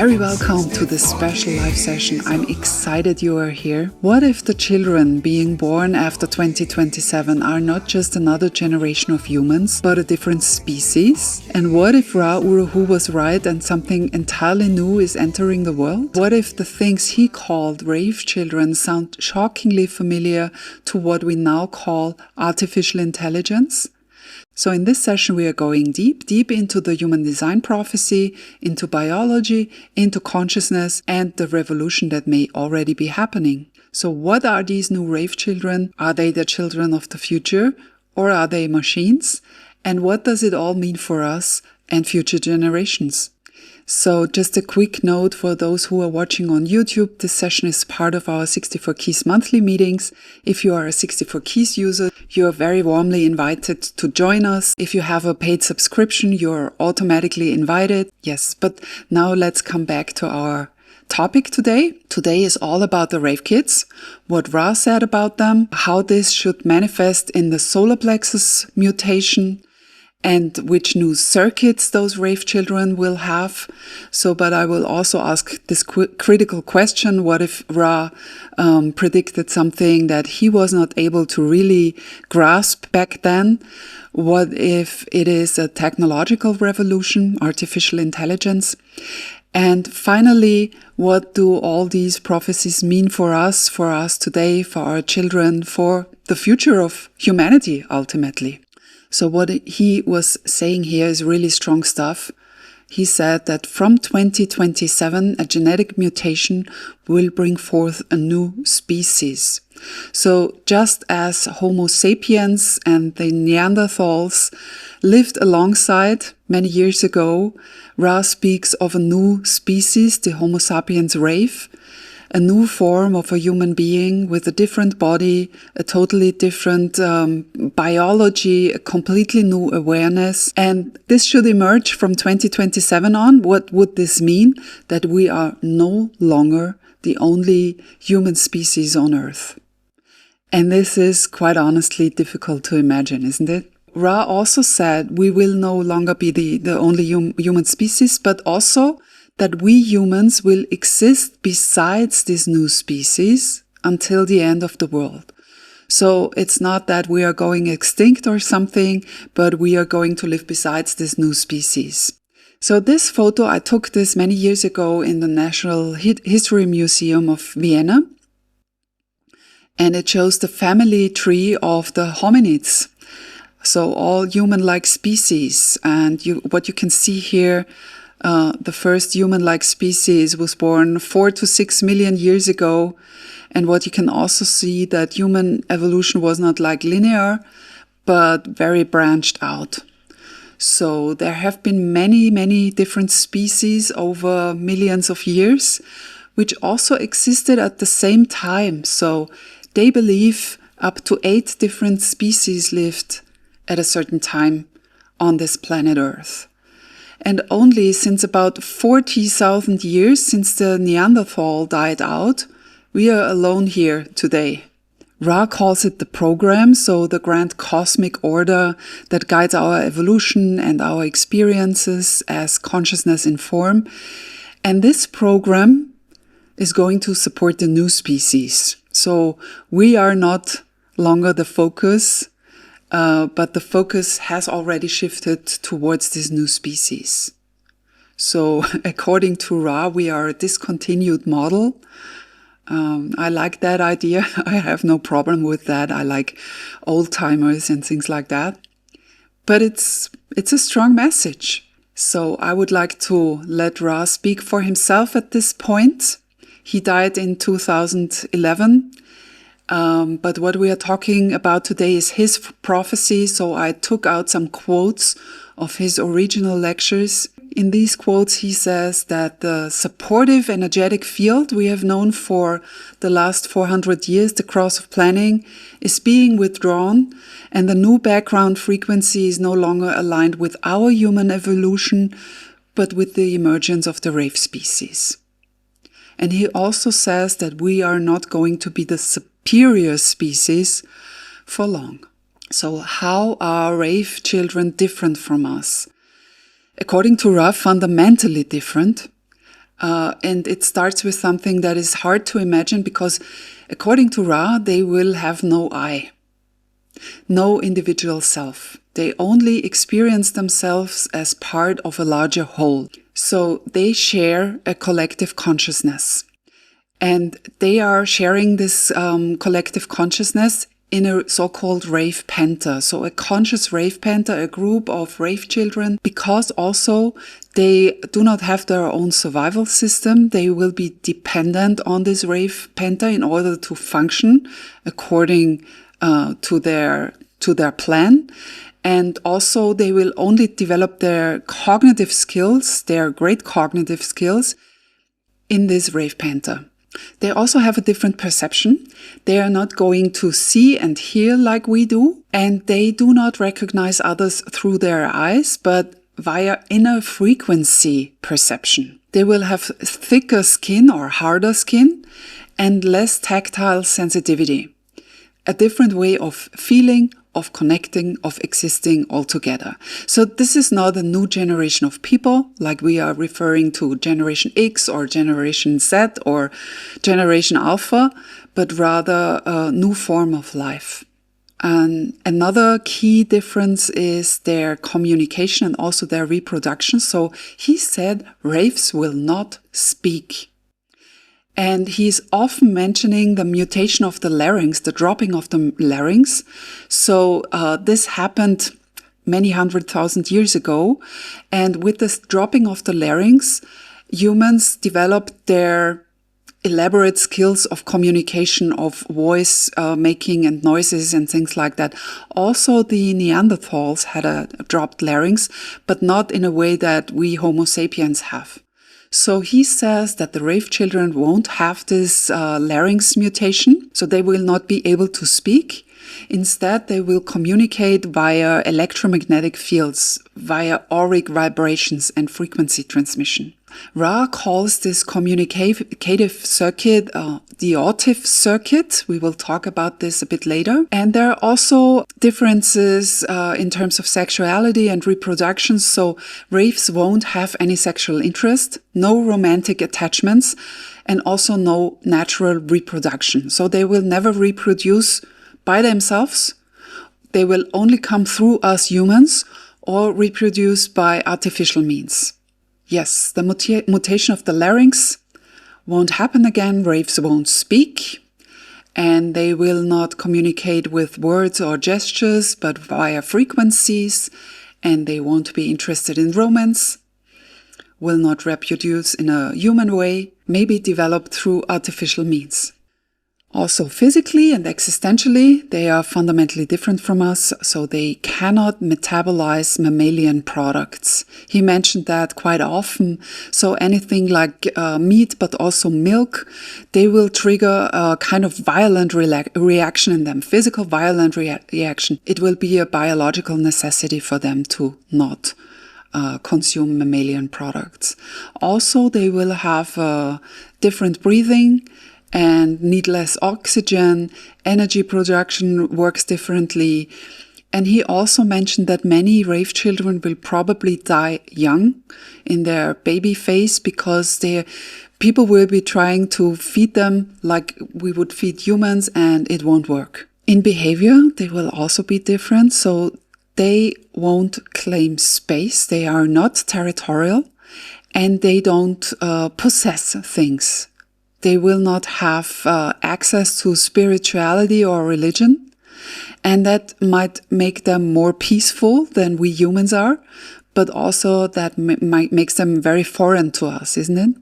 Very welcome to this special live session. I'm excited you are here. What if the children being born after 2027 are not just another generation of humans, but a different species? And what if Ra Uru Hu was right and something entirely new is entering the world? What if the things he called Rave Children sound shockingly familiar to what we now call artificial intelligence? So in this session, we are going deep into the human design prophecy, into biology, into consciousness, and the revolution that may already be happening. So what are these new Rave children? Are they the children of the future, or are they machines? And what does it all mean for us and future generations? So just a quick note for those who are watching on YouTube, this session is part of our 64 Keys monthly meetings. If you are a 64 Keys user, you are very warmly invited to join us. If you have a paid subscription, you're automatically invited. Yes, but now let's come back to our topic today. Today is all about the Rave kids, what Ra said about them, how this should manifest in the Solar Plexus Mutation, and which new circuits those Rave children will have. But I will also ask this critical question: what if Ra predicted something that he was not able to really grasp back then? What if it is a technological revolution, artificial intelligence? And finally, what do all these prophecies mean for us today, for our children, for the future of humanity ultimately? So what he was saying here is really strong stuff. He said that from 2027, a genetic mutation will bring forth a new species. So just as Homo sapiens and the Neanderthals lived alongside many years ago, Ra speaks of a new species, the Homo sapiens Rave, a new form of a human being with a different body, a totally different biology, a completely new awareness. And this should emerge from 2027 on. What would this mean? That we are no longer the only human species on Earth. And this is quite honestly difficult to imagine, isn't it? Ra also said we will no longer be the only human species, but also that we humans will exist besides this new species until the end of the world. So it's not that we are going extinct or something, but we are going to live besides this new species. So this photo, I took this many years ago in the Natural History Museum of Vienna. And it shows the family tree of the hominids. So all human-like species. And what you can see here, the first human-like species was born 4 to 6 million years ago. And what you can also see that human evolution was not like linear, but very branched out. So there have been many different species over millions of years, which also existed at the same time. So they believe up to 8 different species lived at a certain time on this planet Earth. And only since about 40,000 years since the Neanderthal died out, we are alone here today. Ra calls it the program, so the grand cosmic order that guides our evolution and our experiences as consciousness in form. And this program is going to support the new species. So we are not longer the focus, but the focus has already shifted towards this new species. So according to Ra, we are a discontinued model. I like that idea. I have no problem with that. I like old timers and things like that. But it's a strong message. So I would like to let Ra speak for himself at this point. He died in 2011. But what we are talking about today is his prophecy. So I took out some quotes of his original lectures. In these quotes, he says that the supportive energetic field we have known for the last 400 years, the cross of planning, is being withdrawn, and the new background frequency is no longer aligned with our human evolution, but with the emergence of the Rave species. And he also says that we are not going to be the superior species for long. So how are Rave children different from us? According to Ra, fundamentally different. And it starts with something that is hard to imagine because, according to Ra, they will have no I, no individual self. They only experience themselves as part of a larger whole. So they share a collective consciousness. And they are sharing this collective consciousness in a so-called rave penta. So a conscious rave penta, a group of rave children, because also they do not have their own survival system. They will be dependent on this rave penta in order to function according to their plan. And also they will only develop their cognitive skills, their great cognitive skills, in this rave penta. They also have a different perception. They are not going to see and hear like we do, and they do not recognize others through their eyes, but via inner frequency perception. They will have thicker skin or harder skin and less tactile sensitivity. A different way of feeling, of connecting, of existing altogether. So this is not a new generation of people, like we are referring to Generation X or Generation Z or Generation Alpha, but rather a new form of life. And another key difference is their communication and also their reproduction. So he said raves will not speak. And he's often mentioning the mutation of the larynx, the dropping of the larynx. So this happened many 100,000 years ago. And with this dropping of the larynx, humans developed their elaborate skills of communication, of voice making and noises and things like that. Also, the Neanderthals had a dropped larynx, but not in a way that we Homo sapiens have. So he says that the rave children won't have this larynx mutation, so they will not be able to speak. Instead, they will communicate via electromagnetic fields, via auric vibrations and frequency transmission. Ra calls this communicative circuit the Autive circuit. We will talk about this a bit later. And there are also differences in terms of sexuality and reproduction. So raves won't have any sexual interest, no romantic attachments, and also no natural reproduction. So they will never reproduce by themselves. They will only come through us humans or reproduce by artificial means. Yes, the mutation of the larynx won't happen again. Raves won't speak, and they will not communicate with words or gestures, but via frequencies, and they won't be interested in romance, will not reproduce in a human way, maybe developed through artificial means. Also physically and existentially, they are fundamentally different from us, so they cannot metabolize mammalian products. He mentioned that quite often. So anything like meat, but also milk, they will trigger a kind of violent reaction in them, physical violent reaction. It will be a biological necessity for them to not consume mammalian products. Also, they will have different breathing and need less oxygen, energy production works differently. And he also mentioned that many rave children will probably die young in their baby phase because people will be trying to feed them like we would feed humans, and it won't work. In behavior, they will also be different. So they won't claim space. They are not territorial, and they don't possess things. They will not have access to spirituality or religion, and that might make them more peaceful than we humans are, but also that makes them very foreign to us, isn't it?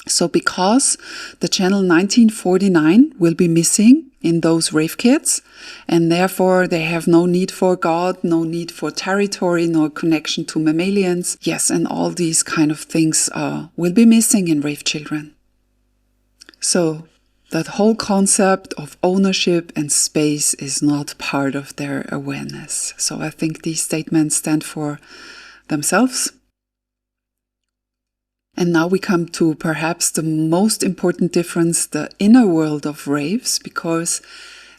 So because the channel 1949 will be missing in those rave kids, and therefore they have no need for God, no need for territory, no connection to mammalians. Yes, and all these kind of things will be missing in rave children. So that whole concept of ownership and space is not part of their awareness. So I think these statements stand for themselves. And now we come to perhaps the most important difference, the inner world of raves, because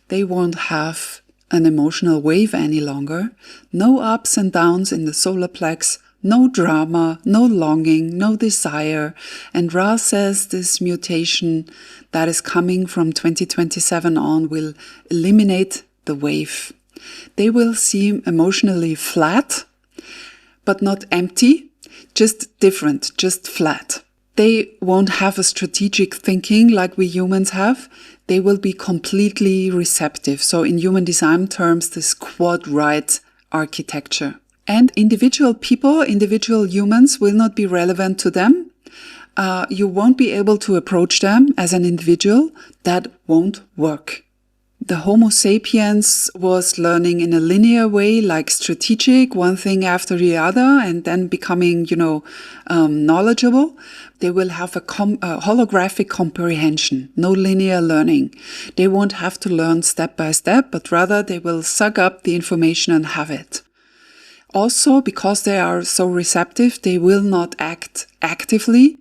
they won't have an emotional wave any longer. No ups and downs in the solar plex, no drama, no longing, no desire. And Ra says this mutation that is coming from 2027 on will eliminate the wave. They will seem emotionally flat, but not empty, just different, just flat. They won't have a strategic thinking like we humans have. They will be completely receptive. So in human design terms, this quad-right architecture. And individual people, individual humans will not be relevant to them. You won't be able to approach them as an individual. That won't work. The Homo sapiens was learning in a linear way, like strategic, one thing after the other, and then becoming, knowledgeable. They will have a holographic comprehension, no linear learning. They won't have to learn step by step, but rather they will suck up the information and have it. Also, because they are so receptive, they will not act actively,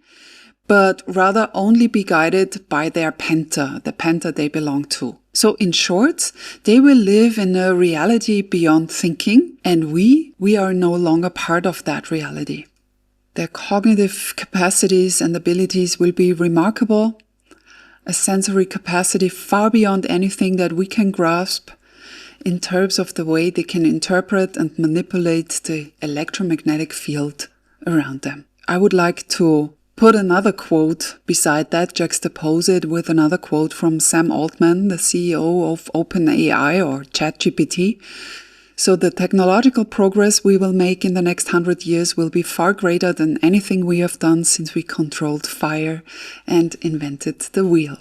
but rather only be guided by their penta, the penta they belong to. So in short, they will live in a reality beyond thinking, and we are no longer part of that reality. Their cognitive capacities and abilities will be remarkable, a sensory capacity far beyond anything that we can grasp in terms of the way they can interpret and manipulate the electromagnetic field around them. I would like to put another quote beside that, juxtapose it with another quote from Sam Altman, the CEO of OpenAI or ChatGPT. So the technological progress we will make in the next 100 years will be far greater than anything we have done since we controlled fire and invented the wheel.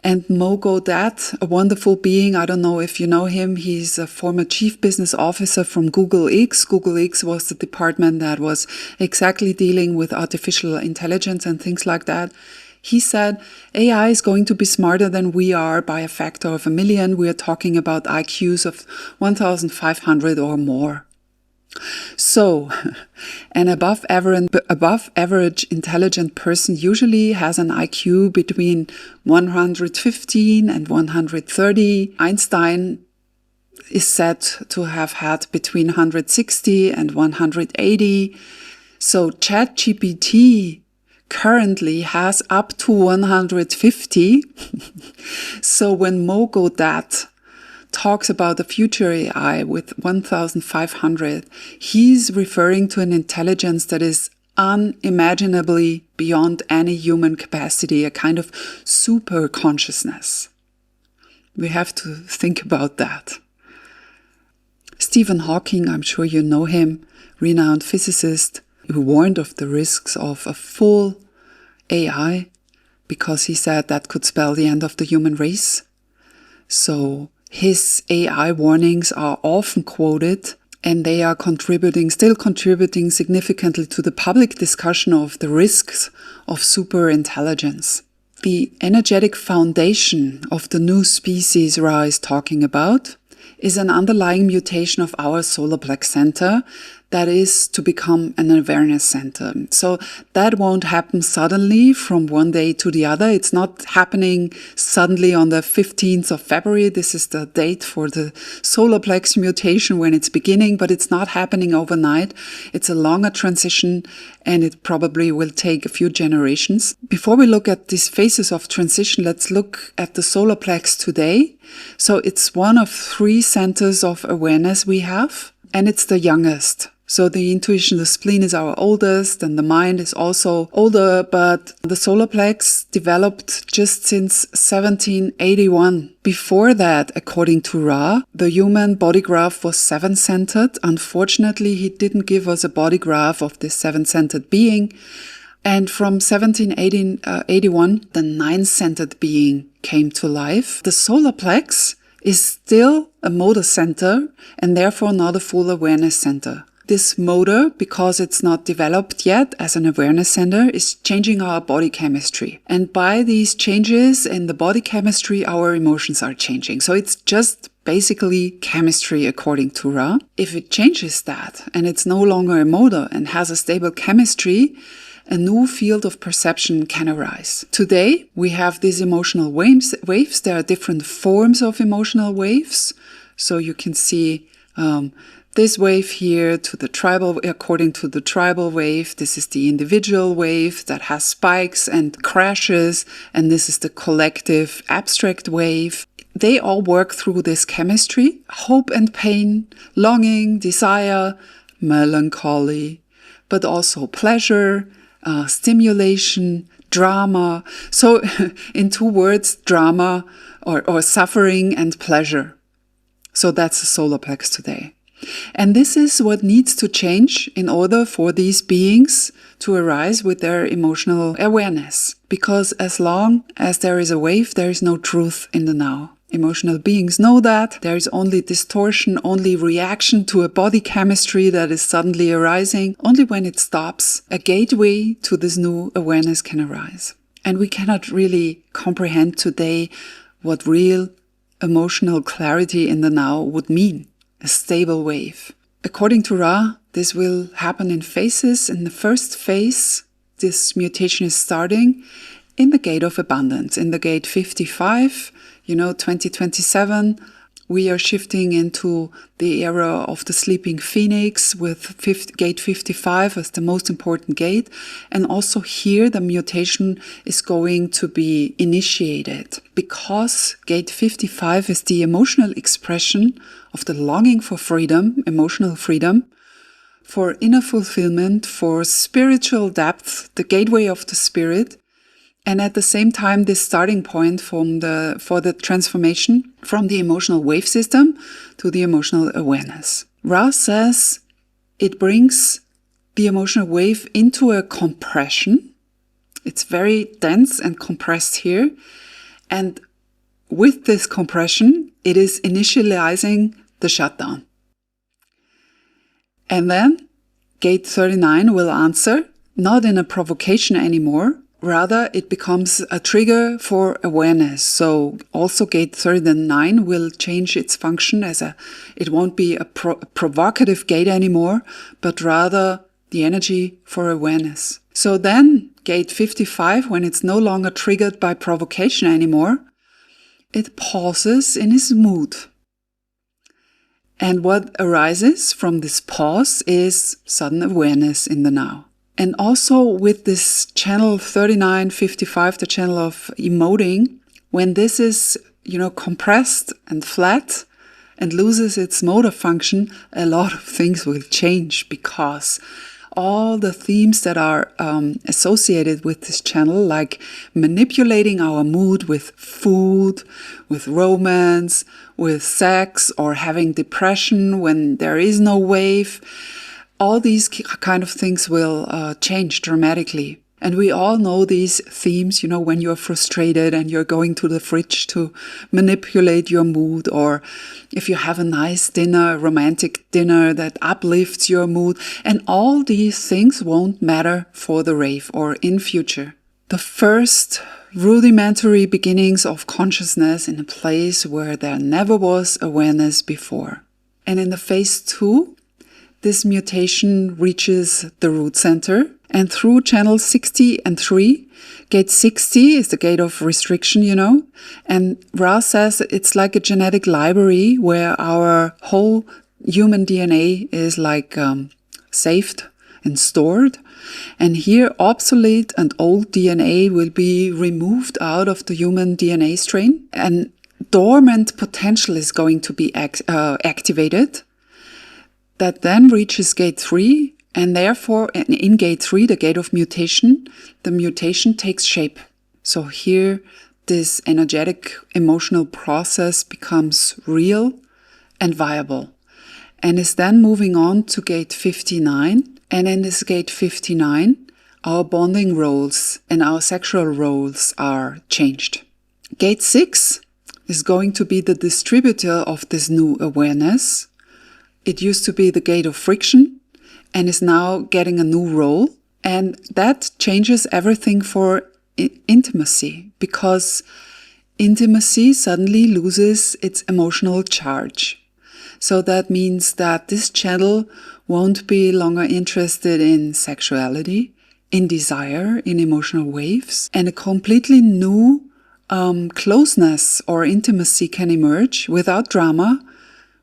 And Mo Gaudat, a wonderful being, I don't know if you know him, he's a former chief business officer from Google X. Google X was the department that was exactly dealing with artificial intelligence and things like that. He said, AI is going to be smarter than we are by a factor of 1 million. We are talking about IQs of 1,500 or more. So, an above average intelligent person usually has an IQ between 115 and 130. Einstein is said to have had between 160 and 180. So ChatGPT currently has up to 150. So when Mo Gaudat talks about the future AI with 1,500, he's referring to an intelligence that is unimaginably beyond any human capacity, a kind of super consciousness. We have to think about that. Stephen Hawking, I'm sure you know him, renowned physicist, who warned of the risks of a full AI because he said that could spell the end of the human race. So his AI warnings are often quoted, and they are still contributing significantly to the public discussion of the risks of superintelligence. The energetic foundation of the new species Ra is talking about is an underlying mutation of our solar plex center that is to become an awareness center. So that won't happen suddenly from one day to the other. It's not happening suddenly on the 15th of February. This is the date for the Solar Plexus Mutation when it's beginning, but it's not happening overnight. It's a longer transition, and it probably will take a few generations. Before we look at these phases of transition, let's look at the solar plex today. So it's one of 3 centers of awareness we have, and it's the youngest. So the intuition, the spleen is our oldest, and the mind is also older, but the solar plex developed just since 1781. Before that, according to Ra, the human body graph was 7-centered. Unfortunately, he didn't give us a body graph of this 7-centered being. And from 1781, the 9-centered being came to life. The solar plex is still a motor center and therefore not a full awareness center. This motor, because it's not developed yet as an awareness center, is changing our body chemistry. And by these changes in the body chemistry, our emotions are changing. So it's just basically chemistry according to Ra. If it changes that and it's no longer a motor and has a stable chemistry, a new field of perception can arise. Today, we have these emotional waves. There are different forms of emotional waves. So you can see this wave here to the tribal, according to the tribal wave, this is the individual wave that has spikes and crashes, and this is the collective abstract wave. They all work through this chemistry: hope and pain, longing, desire, melancholy, but also pleasure, stimulation, drama. So in 2 words, drama or suffering and pleasure. So that's the solar plex today. And this is what needs to change in order for these beings to arise with their emotional awareness. Because as long as there is a wave, there is no truth in the now. Emotional beings know that. There is only distortion, only reaction to a body chemistry that is suddenly arising. Only when it stops, a gateway to this new awareness can arise. And we cannot really comprehend today what real emotional clarity in the now would mean. A stable wave. According to Ra, this will happen in phases. In the first phase, this mutation is starting in the gate of abundance, in the gate 55, 2027. We are shifting into the era of the sleeping phoenix with gate 55 as the most important gate. And also here the mutation is going to be initiated because gate 55 is the emotional expression of the longing for freedom, emotional freedom, for inner fulfillment, for spiritual depth, the gateway of the spirit. And at the same time, this starting point for the transformation from the emotional wave system to the emotional awareness. Ra says it brings the emotional wave into a compression. It's very dense and compressed here. And with this compression, it is initializing the shutdown. And then gate 39 will answer, not in a provocation anymore. Rather, it becomes a trigger for awareness. So also gate 39 will change its function it won't be a provocative gate anymore, but rather the energy for awareness. So then gate 55, when it's no longer triggered by provocation anymore, it pauses in its mood. And what arises from this pause is sudden awareness in the now. And also with this channel 3955, the channel of emoting, when this is, compressed and flat and loses its motor function, a lot of things will change because all the themes that are associated with this channel, like manipulating our mood with food, with romance, with sex, or having depression when there is no wave, all these kind of things will change dramatically. And we all know these themes, when you're frustrated and you're going to the fridge to manipulate your mood, or if you have a nice dinner, a romantic dinner that uplifts your mood. And all these things won't matter for the rave or in future. The first rudimentary beginnings of consciousness in a place where there never was awareness before. And in the phase 2, this mutation reaches the root center, and through channel 60 and 3, gate 60 is the gate of restriction, and Ra says it's like a genetic library where our whole human DNA is saved and stored. And here obsolete and old DNA will be removed out of the human DNA strain, and dormant potential is going to be activated. That then reaches gate 3, and therefore in gate 3, the gate of mutation, the mutation takes shape. So here this energetic emotional process becomes real and viable, and is then moving on to gate 59. And in this gate 59, our bonding roles and our sexual roles are changed. Gate 6 is going to be the distributor of this new awareness. It used to be the gate of friction and is now getting a new role. And that changes everything for intimacy, because intimacy suddenly loses its emotional charge. So that means that this channel won't be longer interested in sexuality, in desire, in emotional waves, and a completely new closeness or intimacy can emerge without drama,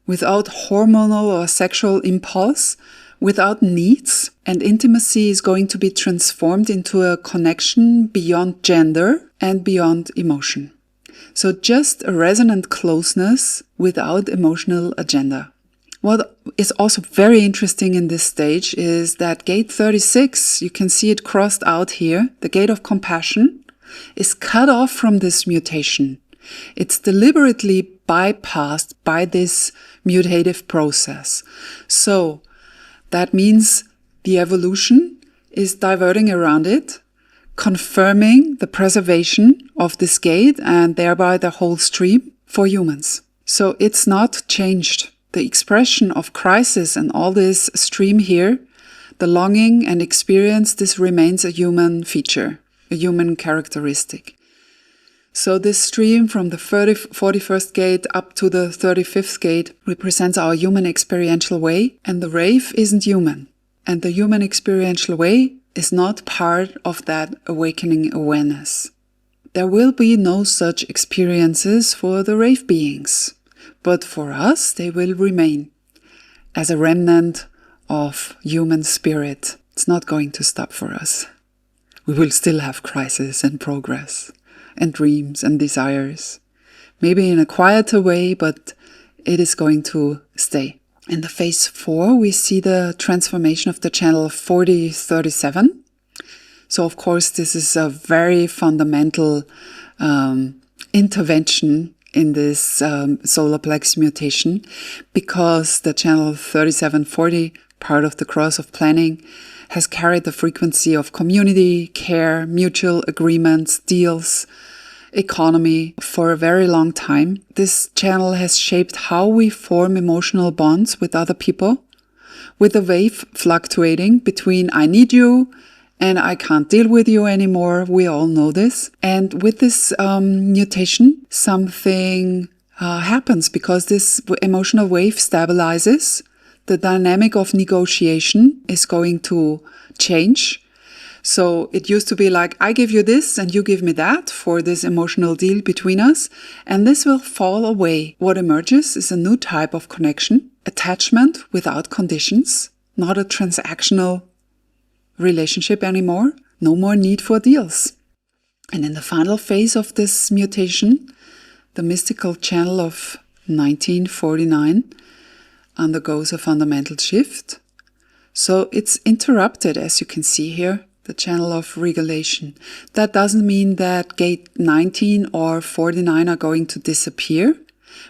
without hormonal or sexual impulse, without needs, and intimacy is going to be transformed into a connection beyond gender and beyond emotion. So just a resonant closeness without emotional agenda. What is also very interesting in this stage is that gate 36, you can see it crossed out here, the gate of compassion, is cut off from this mutation. It's deliberately bypassed by this mutative process. So that means the evolution is diverting around it, confirming the preservation of this gate and thereby the whole stream for humans. So it's not changed. The expression of crisis and all this stream here, the longing and experience, this remains a human feature, a human characteristic. So this stream from the 41st gate up to the 35th gate represents our human experiential way, and the rave isn't human. And the human experiential way is not part of that awakening awareness. There will be no such experiences for the rave beings, but for us they will remain as a remnant of human spirit. It's not going to stop for us. We will still have crisis and progress and dreams and desires, maybe in a quieter way, but it is going to stay. In the phase 4, we see the transformation of the channel 4037. So, of course, this is a very fundamental intervention in this solar plexus mutation, because the channel 3740, part of the cross of planning, has carried the frequency of community, care, mutual agreements, deals, economy for a very long time. This channel has shaped how we form emotional bonds with other people, with the wave fluctuating between I need you and I can't deal with you anymore. We all know this. And with this mutation, something happens, because this emotional wave stabilizes. The dynamic of negotiation is going to change. So it used to be like, I give you this and you give me that for this emotional deal between us. And this will fall away. What emerges is a new type of connection, attachment without conditions, not a transactional relationship anymore, no more need for deals. And in the final phase of this mutation, the mystical channel of 1949 undergoes a fundamental shift. So it's interrupted, as you can see here, the channel of regulation. That doesn't mean that gate 19 or 49 are going to disappear,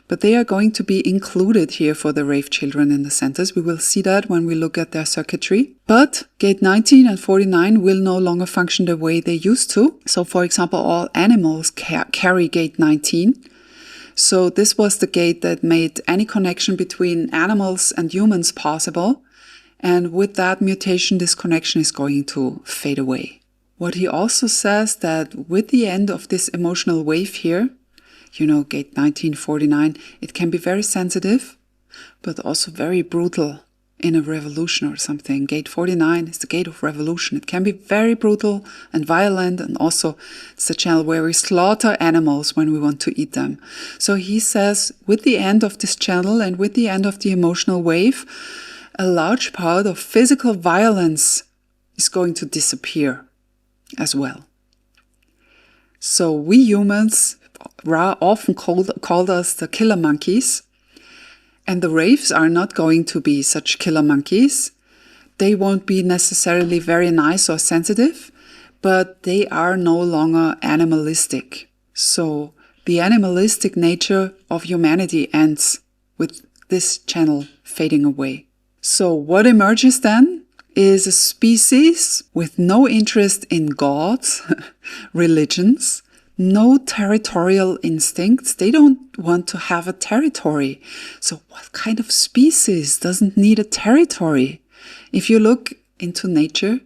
but they are going to be included here for the Rave Children in the centers. We will see that when we look at their circuitry. But gate 19 and 49 will no longer function the way they used to. So, for example, all animals carry gate 19. So this was the gate that made any connection between animals and humans possible. And with that mutation, this connection is going to fade away. What he also says that with the end of this emotional wave here, you know, gate 1949, it can be very sensitive, but also very brutal in a revolution or something. Gate 49 is the gate of revolution. It can be very brutal and violent, and also it's the channel where we slaughter animals when we want to eat them. So he says, with the end of this channel and with the end of the emotional wave, a large part of physical violence is going to disappear as well. So we humans, Ra often called us the killer monkeys, and the raves are not going to be such killer monkeys. They won't be necessarily very nice or sensitive, but they are no longer animalistic. So the animalistic nature of humanity ends with this channel fading away. So what emerges then is a species with no interest in gods, religions, no territorial instincts. They don't want to have a territory. So what kind of species doesn't need a territory? If you look into nature,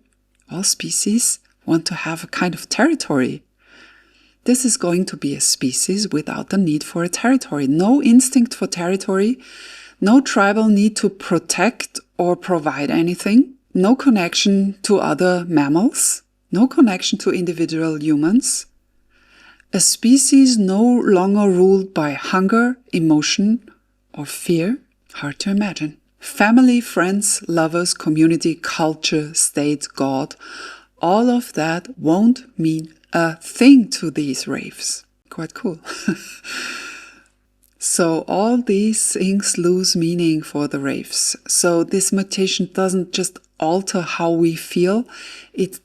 all species want to have a kind of territory. This is going to be a species without the need for a territory. No instinct for territory, no tribal need to protect or provide anything, no connection to other mammals, no connection to individual humans. A species no longer ruled by hunger, emotion, or fear. Hard to imagine. Family, friends, lovers, community, culture, state, God, all of that won't mean a thing to these raves. Quite cool. So all these things lose meaning for the raves. So this mutation doesn't just alter how we feel. It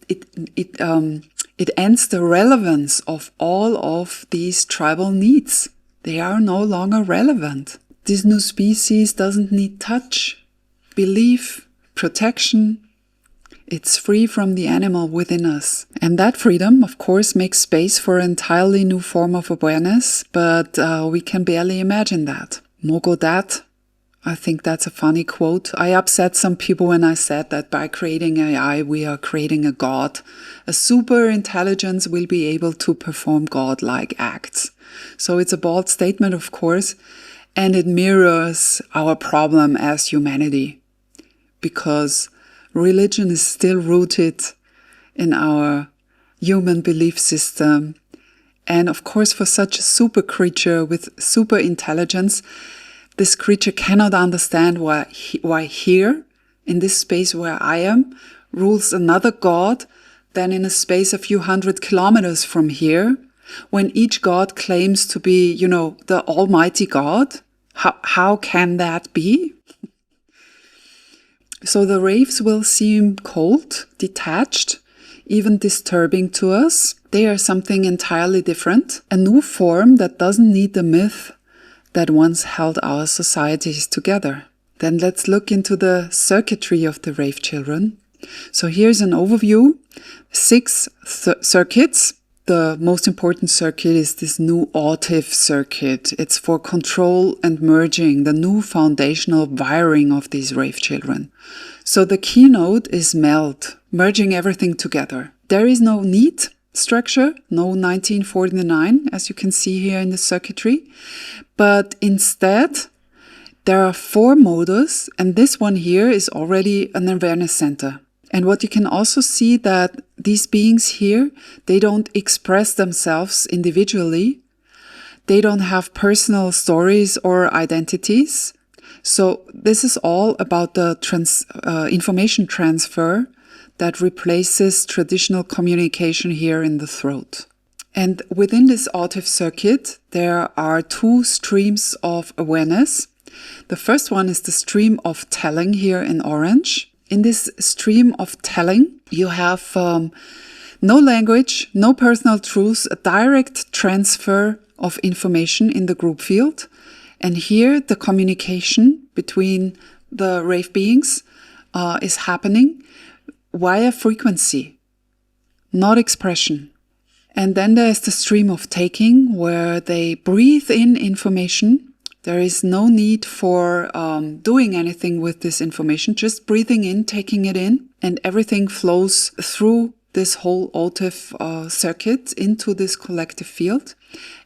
ends the relevance of all of these tribal needs. They are no longer relevant. This new species doesn't need touch, belief, protection. It's free from the animal within us. And that freedom, of course, makes space for an entirely new form of awareness, but we can barely imagine that. Mogo dat. I think that's a funny quote. I upset some people when I said that by creating AI, we are creating a god. A super intelligence will be able to perform godlike acts. So it's a bold statement, of course, and it mirrors our problem as humanity. Because religion is still rooted in our human belief system. And of course, for such a super creature with super intelligence, this creature cannot understand why here, in this space where I am, rules another god than in a space a few hundred kilometers from here, when each god claims to be, the almighty God. How can that be? So the raves will seem cold, detached, even disturbing to us. They are something entirely different, a new form that doesn't need the myth that once held our societies together. Then let's look into the circuitry of the Rave Children. So here's an overview. 6 circuits. The most important circuit is this new Autive circuit. It's for control and merging, the new foundational wiring of these Rave Children. So the keynote is meld, merging everything together. There is no neat structure, no 1949, as you can see here in the circuitry. But instead, there are 4 modes, and this one here is already an awareness center. And what you can also see that these beings here, they don't express themselves individually. They don't have personal stories or identities. So this is all about the information transfer that replaces traditional communication here in the throat. And within this Autive circuit, there are 2 streams of awareness. The first one is the stream of telling here in orange. In this stream of telling, you have no language, no personal truths, a direct transfer of information in the group field. And here the communication between the rave beings is happening via frequency, not expression. And then there's the stream of taking, where they breathe in information. There is no need for doing anything with this information, just breathing in, taking it in, and everything flows through this whole Autive circuit into this collective field.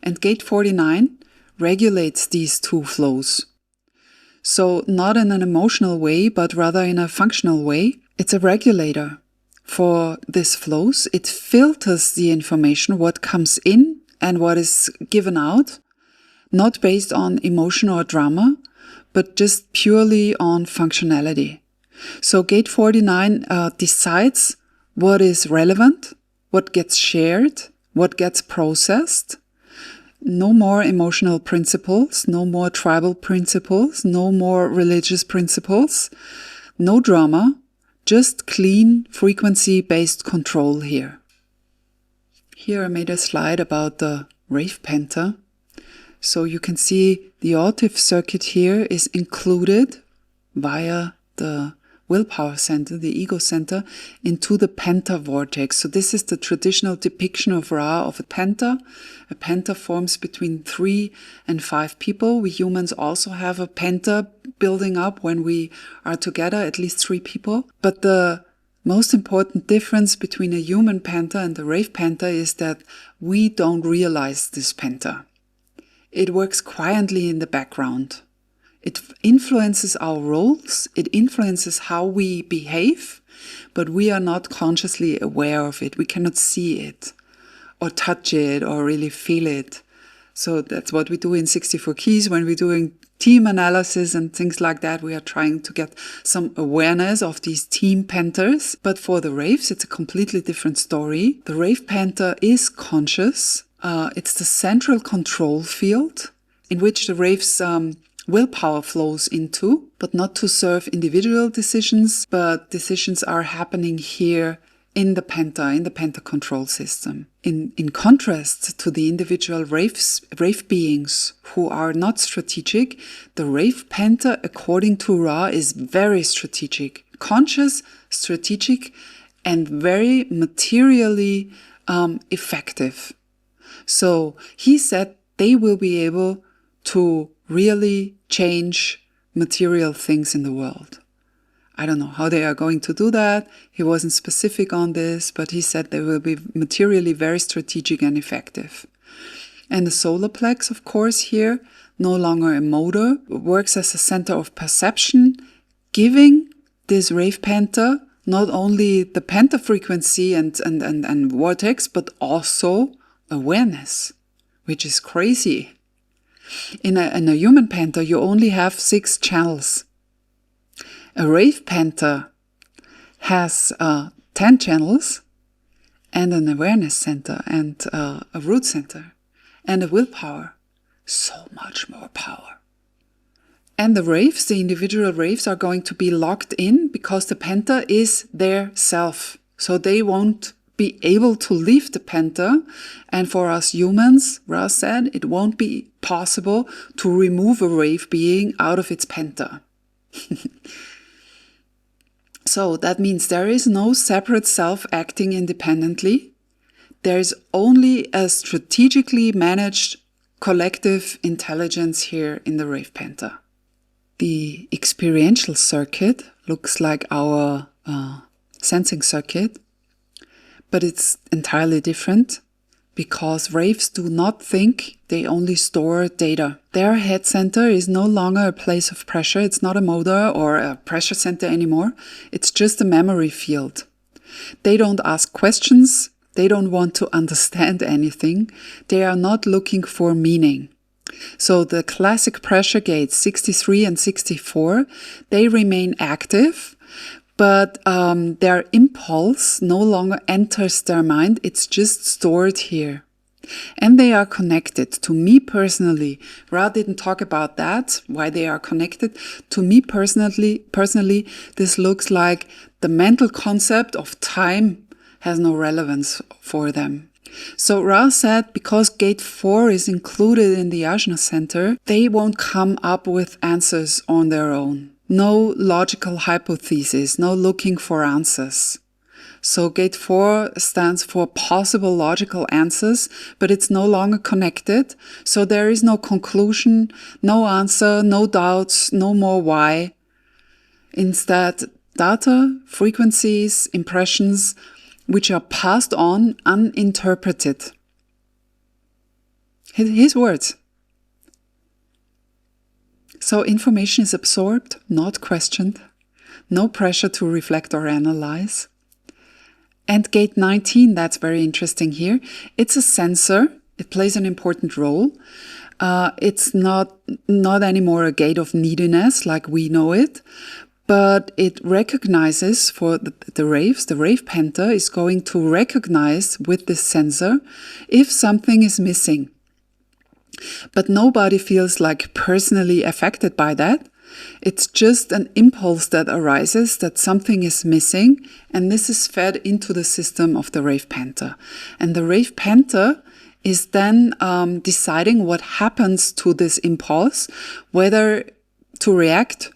And gate 49 regulates these 2 flows. So not in an emotional way, but rather in a functional way. It's a regulator for these flows. It filters the information, what comes in and what is given out. Not based on emotion or drama, but just purely on functionality. So gate 49 decides what is relevant, what gets shared, what gets processed. No more emotional principles, no more tribal principles, no more religious principles, no drama, just clean frequency-based control here. Here I made a slide about the Rave Penta. So you can see the Autive circuit here is included via the willpower center, the ego center, into the penta vortex. So this is the traditional depiction of Ra of a penta. A penta forms between 3 and 5 people. We humans also have a penta building up when we are together, at least 3 people. But the most important difference between a human penta and the rave penta is that we don't realize this penta. It works quietly in the background. It influences our roles, it influences how we behave, but we are not consciously aware of it. We cannot see it, or touch it, or really feel it. So that's what we do in 64 Keys when we're doing team analysis and things like that. We are trying to get some awareness of these team panthers. But for the Raves, it's a completely different story. The Rave panther is conscious. It's the central control field in which the Rave's willpower flows into, but not to serve individual decisions, but decisions are happening here in the panther control system. In contrast to the individual rave beings who are not strategic, the Rave panther, according to Ra, is very strategic, conscious, strategic, and very materially effective. So he said they will be able to really change material things in the world. I don't know how they are going to do that. He wasn't specific on this, but he said they will be materially very strategic and effective. And the solar plex, of course, here, no longer a motor, works as a center of perception, giving this Rave panther not only the panther frequency and vortex, but also awareness, which is crazy. In a human panther, you only have 6 channels. A Rave panther has 10 channels and an awareness center and a root center and a willpower. So much more power. And the Raves, the individual Raves, are going to be locked in because the panther is their self. So they won't be able to leave the panther. And for us humans, Ra said, it won't be possible to remove a Rave being out of its panther. So that means there is no separate self acting independently. There is only a strategically managed collective intelligence here in the Rave panther. The experiential circuit looks like our sensing circuit, but it's entirely different because Raves do not think, they only store data. Their head center is no longer a place of pressure. It's not a motor or a pressure center anymore. It's just a memory field. They don't ask questions. They don't want to understand anything. They are not looking for meaning. So the classic pressure gates 63 and 64, they remain active, but their impulse no longer enters their mind. It's just stored here. And they are connected. To me personally, Ra didn't talk about that, why they are connected. To me personally, this looks like the mental concept of time has no relevance for them. So Ra said because gate 4 is included in the Ajna center, they won't come up with answers on their own. No logical hypothesis, no looking for answers. So gate 4 stands for possible logical answers, but it's no longer connected. So there is no conclusion, no answer, no doubts, no more why. Instead, data, frequencies, impressions, which are passed on uninterpreted. His words. So information is absorbed, not questioned. No pressure to reflect or analyze. And gate 19, that's very interesting here. It's a sensor. It plays an important role. It's not anymore a gate of neediness like we know it, but it recognizes for the Raves, the Rave panther is going to recognize with this sensor if something is missing. But nobody feels like personally affected by that. It's just an impulse that arises that something is missing, and this is fed into the system of the Rave panther. And the Rave panther is then deciding what happens to this impulse, whether to react,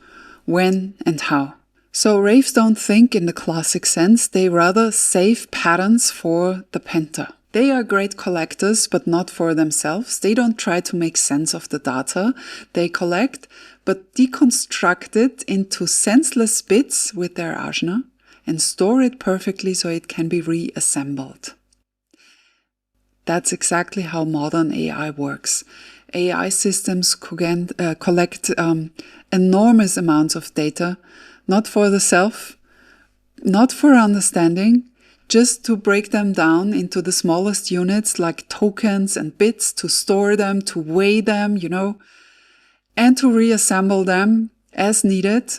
when and how. So Raves don't think in the classic sense, they rather save patterns for the panther. They are great collectors, but not for themselves. They don't try to make sense of the data they collect, but deconstruct it into senseless bits with their ajna and store it perfectly so it can be reassembled. That's exactly how modern AI works. AI systems collect enormous amounts of data, not for the self, not for understanding, just to break them down into the smallest units like tokens and bits, to store them, to weigh them, and to reassemble them as needed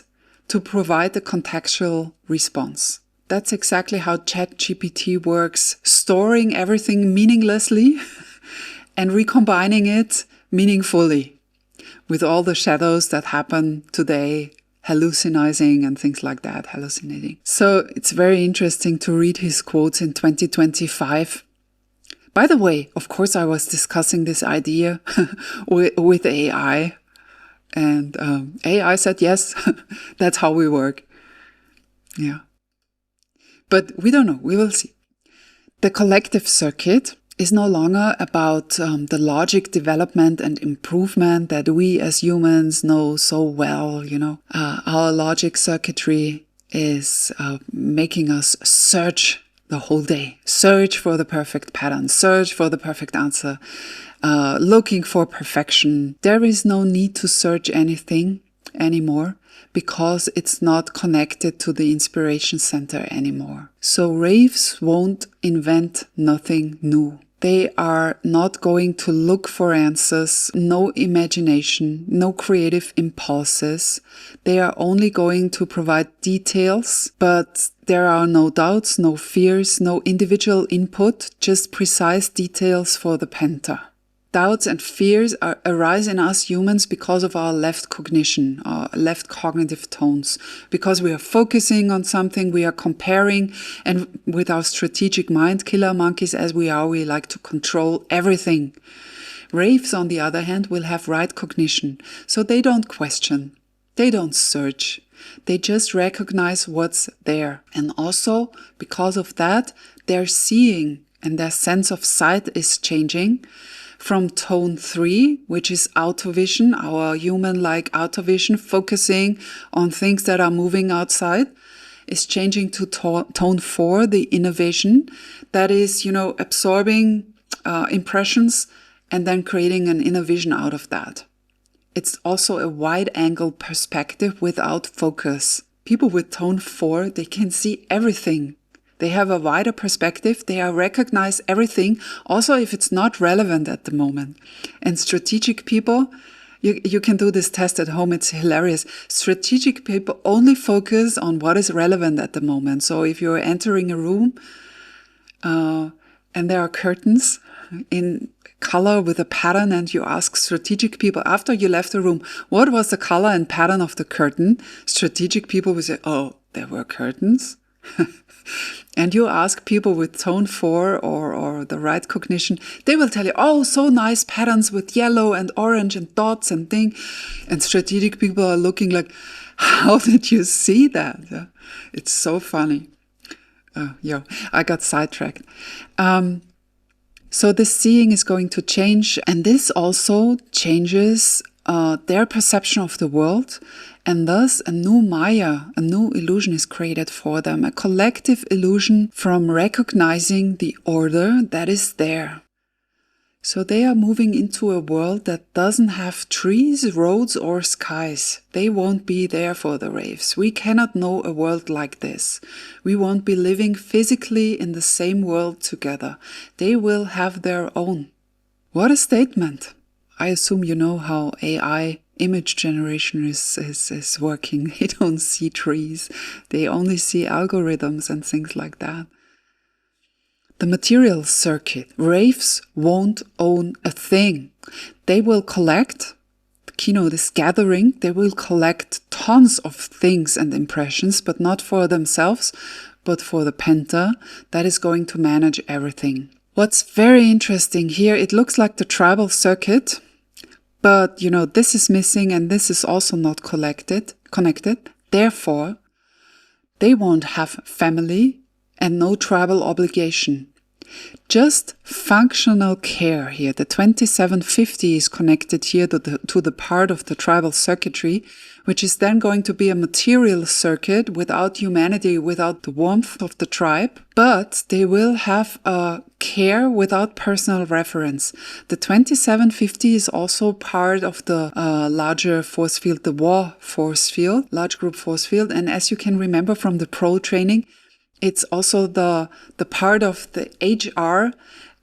to provide a contextual response. That's exactly how ChatGPT works, storing everything meaninglessly and recombining it meaningfully with all the shadows that happen today, hallucinating and things like that, hallucinating. So it's very interesting to read his quotes in 2025. By the way, of course, I was discussing this idea with AI, and AI said, yes, that's how we work. Yeah. But we don't know. We will see. The collective circuit is no longer about the logic development and improvement that we as humans know so well. Our logic circuitry is making us search the whole day, search for the perfect pattern, search for the perfect answer, looking for perfection. There is no need to search anything anymore, because it's not connected to the inspiration center anymore. So raves won't invent nothing new. They are not going to look for answers, no imagination, no creative impulses. They are only going to provide details, but there are no doubts, no fears, no individual input, just precise details for the penta. Doubts and fears arise in us humans because of our left cognition, our left cognitive tones. Because we are focusing on something, we are comparing, and with our strategic mind, killer monkeys as we are, we like to control everything. Raves, on the other hand, will have right cognition, so they don't question, they don't search, they just recognize what's there. And also, because of that, their seeing and their sense of sight is changing. From tone 3, which is autovision, our human-like autovision, focusing on things that are moving outside, is changing to tone 4, the innovation, that is, absorbing impressions and then creating an innovation out of that. It's also a wide-angle perspective without focus. People with tone 4, they can see everything. They have a wider perspective. They recognize everything, also if it's not relevant at the moment. And strategic people, you can do this test at home. It's hilarious. Strategic people only focus on what is relevant at the moment. So if you're entering a room and there are curtains in color with a pattern, and you ask strategic people after you left the room, what was the color and pattern of the curtain? Strategic people will say, oh, there were curtains. And you ask people with tone 4 or the right cognition, they will tell you, oh, so nice patterns with yellow and orange and dots and thing. And strategic people are looking like, how did you see that? Yeah. It's so funny. I got sidetracked. So this seeing is going to change, and this also changes their perception of the world, and thus a new Maya, a new illusion is created for them, a collective illusion from recognizing the order that is there. So they are moving into a world that doesn't have trees, roads, or skies. They won't be there for the raves. We cannot know a world like this. We won't be living physically in the same world together. They will have their own. What a statement! I assume you know how AI image generation is working. They don't see trees. They only see algorithms and things like that. The material circuit. Raves won't own a thing. They will collect, this gathering, they will collect tons of things and impressions, but not for themselves, but for the penta that is going to manage everything. What's very interesting here, it looks like the tribal circuit, but this is missing and this is also not connected. Therefore, they won't have family and no tribal obligation. Just functional care here. The 2750 is connected here to the part of the tribal circuitry, which is then going to be a material circuit without humanity, without the warmth of the tribe, but they will have a care without personal reference. The 2750 is also part of the larger force field, the war force field, large group force field. And as you can remember from the pro training, It's also the part of the HR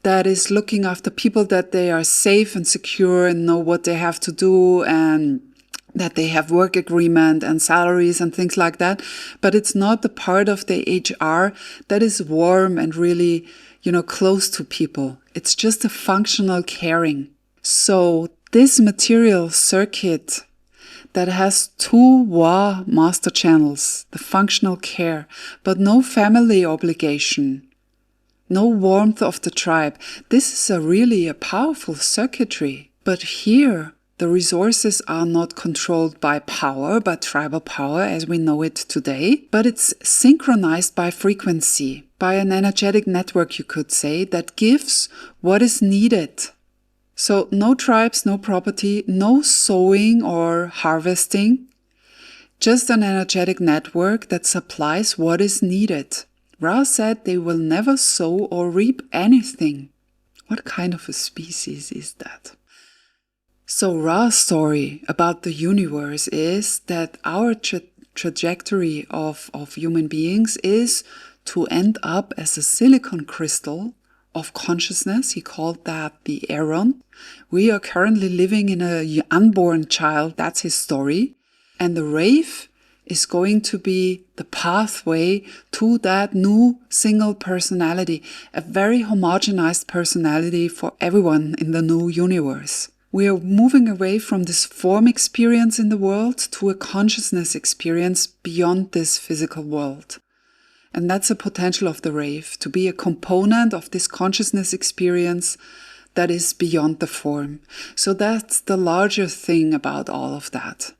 that is looking after people, that they are safe and secure and know what they have to do, and that they have work agreement and salaries and things like that. But it's not the part of the HR that is warm and really, close to people. It's just a functional caring. So this material circuit that has 2 Wa master channels, the functional care, but no family obligation, no warmth of the tribe. This is really a powerful circuitry. But here, the resources are not controlled by power, by tribal power as we know it today, but it's synchronized by frequency, by an energetic network, you could say, that gives what is needed. So no tribes, no property, no sowing or harvesting, just an energetic network that supplies what is needed. Ra said they will never sow or reap anything. What kind of a species is that? So Ra's story about the universe is that our trajectory of human beings is to end up as a silicon crystal of consciousness. He called that the Aeron. We are currently living in an unborn child. That's his story. And the Rave is going to be the pathway to that new single personality, a very homogenized personality for everyone in the new universe. We are moving away from this form experience in the world to a consciousness experience beyond this physical world. And that's the potential of the Rave, to be a component of this consciousness experience that is beyond the form. So that's the larger thing about all of that.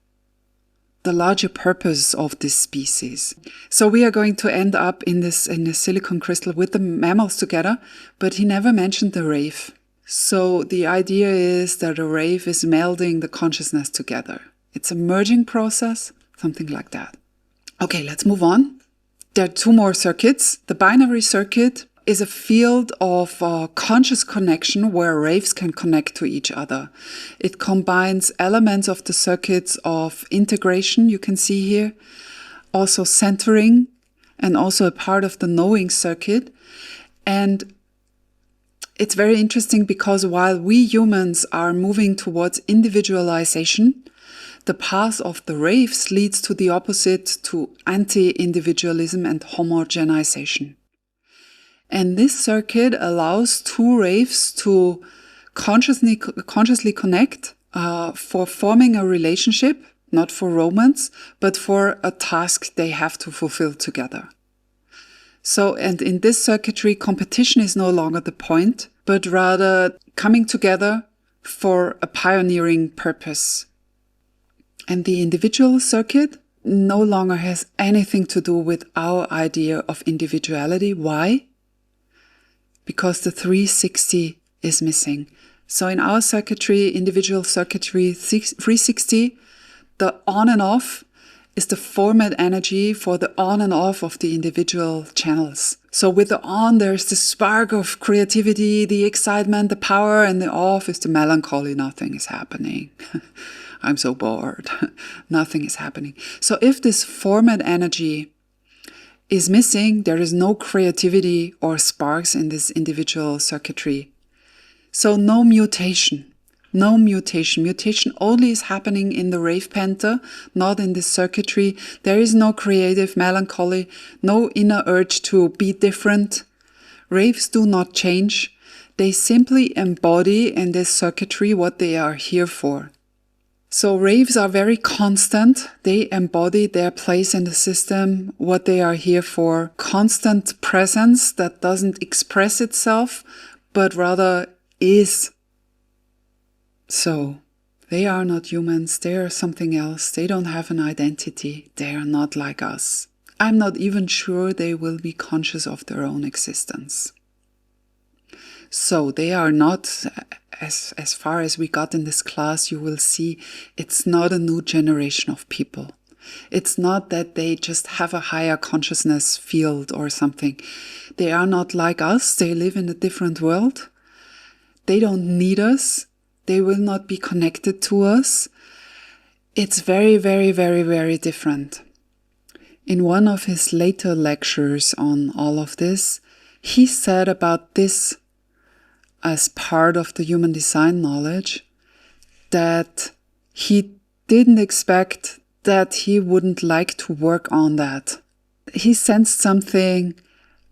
The larger purpose of this species. So we are going to end up in a silicon crystal with the mammals together, but he never mentioned the Rave. So the idea is that a Rave is melding the consciousness together. It's a merging process, something like that. Okay, let's move on. There are 2 more circuits. The binary circuit is a field of conscious connection where Raves can connect to each other. It combines elements of the circuits of integration, you can see here, also centering, and also a part of the knowing circuit. And it's very interesting because while we humans are moving towards individualization, the path of the Raves leads to the opposite, to anti-individualism and homogenization. And this circuit allows 2 Raves to consciously connect for forming a relationship, not for romance, but for a task they have to fulfill together. So, and in this circuitry, competition is no longer the point, but rather coming together for a pioneering purpose. And the individual circuit no longer has anything to do with our idea of individuality. Why? Because the 360 is missing. So in our circuitry, individual circuitry 360, the on and off is the format energy for the on and off of the individual channels. So with the on, there's the spark of creativity, the excitement, the power, and the off is the melancholy. Nothing is happening. I'm so bored. Nothing is happening. So if this format energy is missing, there is no creativity or sparks in this individual circuitry. So no mutation. No mutation. Mutation only is happening in the Rave Penta, not in this circuitry. There is no creative melancholy, no inner urge to be different. Raves do not change. They simply embody in this circuitry what they are here for. So Raves are very constant. They embody their place in the system, what they are here for. Constant presence that doesn't express itself, but rather is. So they are not humans. They are something else. They don't have an identity. They are not like us. I'm not even sure they will be conscious of their own existence. So they are not, as far as we got in this class, you will see it's not a new generation of people. It's not that they just have a higher consciousness field or something. They are not like us. They live in a different world. They don't need us. They will not be connected to us. It's very, very, very, very different. In one of his later lectures on all of this, he said about this as part of the human design knowledge that he didn't expect that he wouldn't like to work on that. He sensed something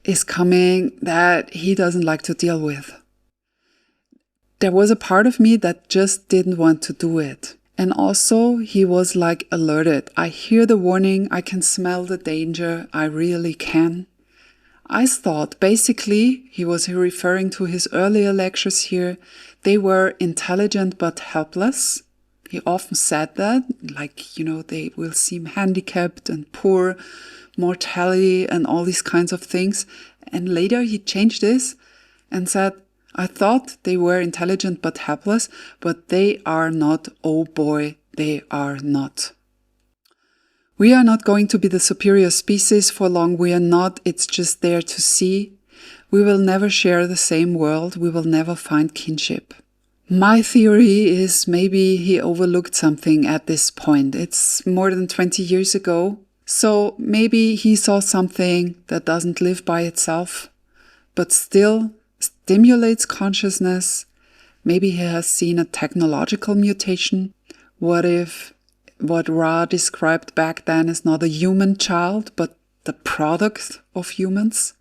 is coming that he doesn't like to deal with. There was a part of me that just didn't want to do it. And also he was like alerted. I hear the warning, I can smell the danger, I really can. I thought basically he was referring to his earlier lectures here. They were intelligent but helpless. He often said that, like, they will seem handicapped and poor, mortality and all these kinds of things. And later he changed this and said, I thought they were intelligent but helpless, but they are not. Oh boy, they are not. We are not going to be the superior species for long. We are not. It's just there to see. We will never share the same world. We will never find kinship. My theory is maybe he overlooked something at this point. It's more than 20 years ago. So maybe he saw something that doesn't live by itself, but still stimulates consciousness. Maybe he has seen a technological mutation. What if what Ra described back then is not a human child, but the product of humans?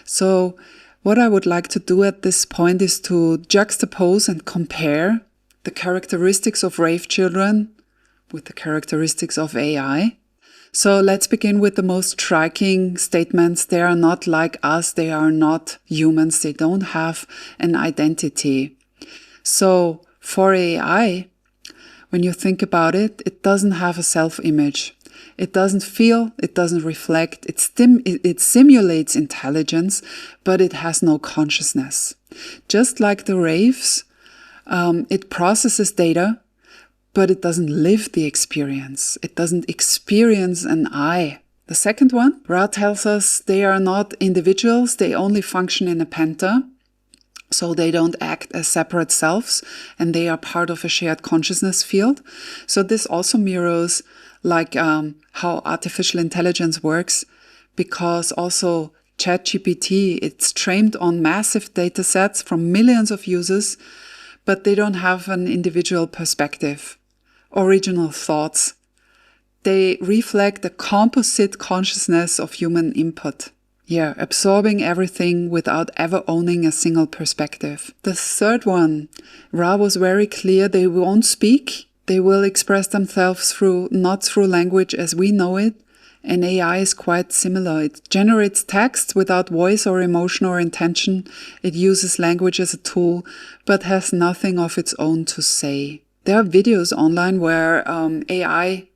So what I would like to do at this point is to juxtapose and compare the characteristics of Rave Children with the characteristics of AI. So let's begin with the most striking statements. They are not like us. They are not humans. They don't have an identity. So for AI, when you think about it, it doesn't have a self-image. It doesn't feel, it doesn't reflect, it simulates intelligence, but it has no consciousness. Just like the Raves, it processes data, but it doesn't live the experience. It doesn't experience an I. The second one, Ra tells us they are not individuals, they only function in a penta. So they don't act as separate selves, and they are part of a shared consciousness field. So this also mirrors like how artificial intelligence works, because also ChatGPT, it's trained on massive data sets from millions of users, but they don't have an individual perspective, original thoughts. They reflect the composite consciousness of human input. Yeah, absorbing everything without ever owning a single perspective. The third one, Ra was very clear, they won't speak. They will express themselves not through language as we know it. And AI is quite similar. It generates text without voice or emotion or intention. It uses language as a tool, but has nothing of its own to say. There are videos online where AI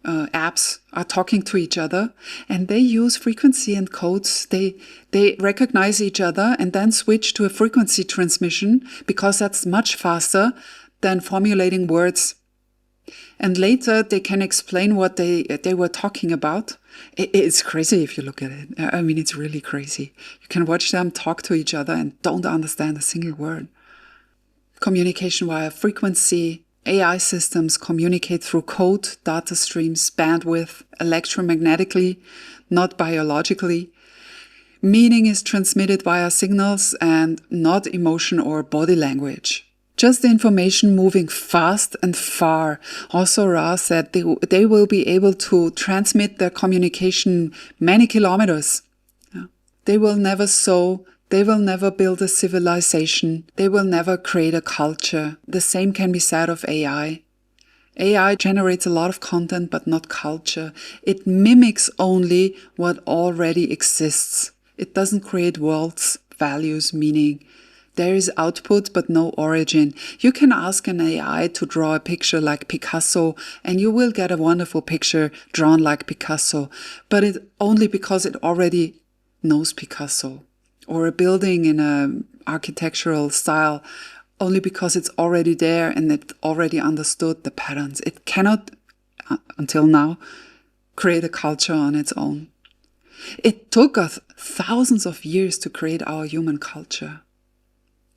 apps are talking to each other, and they use frequency and codes. They recognize each other and then switch to a frequency transmission, because that's much faster than formulating words. And later they can explain what they were talking about. It's crazy if you look at it. I mean, it's really crazy. You can watch them talk to each other and don't understand a single word. Communication via frequency. AI systems communicate through code, data streams, bandwidth, electromagnetically, not biologically. Meaning is transmitted via signals and not emotion or body language. Just information moving fast and far. Also, Ra said they will be able to transmit their communication many kilometers. They will never sow. They will never build a civilization. They will never create a culture. The same can be said of AI. AI generates a lot of content, but not culture. It mimics only what already exists. It doesn't create worlds, values, meaning. There is output, but no origin. You can ask an AI to draw a picture like Picasso, and you will get a wonderful picture drawn like Picasso, but only because it already knows Picasso. Or a building in an architectural style, only because it's already there and it already understood the patterns. It cannot, until now, create a culture on its own. It took us thousands of years to create our human culture.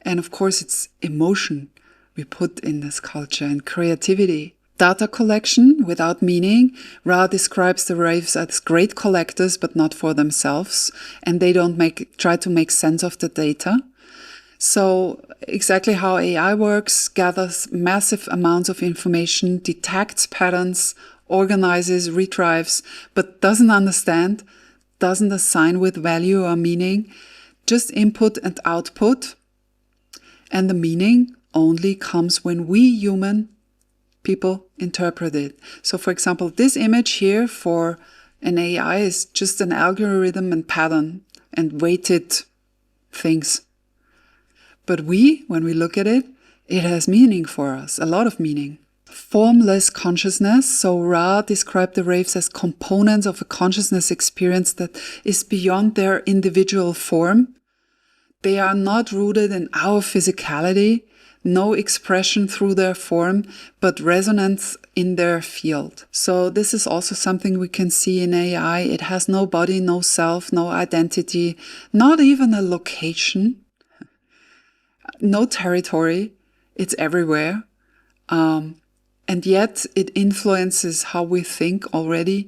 And of course, it's emotion we put in this culture and creativity. Data collection without meaning. Ra describes the Raves as great collectors, but not for themselves, and they don't try to make sense of the data. So exactly how AI works: gathers massive amounts of information, detects patterns, organizes, retrieves, but doesn't understand, doesn't assign with value or meaning, just input and output. And the meaning only comes when we human people interpret it. So for example, this image here for an AI is just an algorithm and pattern and weighted things. But when we look at it, it has meaning for us, a lot of meaning. Formless consciousness. So Ra described the Raves as components of a consciousness experience that is beyond their individual form. They are not rooted in our physicality, no expression through their form, but resonance in their field. So this is also something we can see in AI. It has no body, no self, no identity, not even a location, no territory. It's everywhere. And yet it influences how we think already.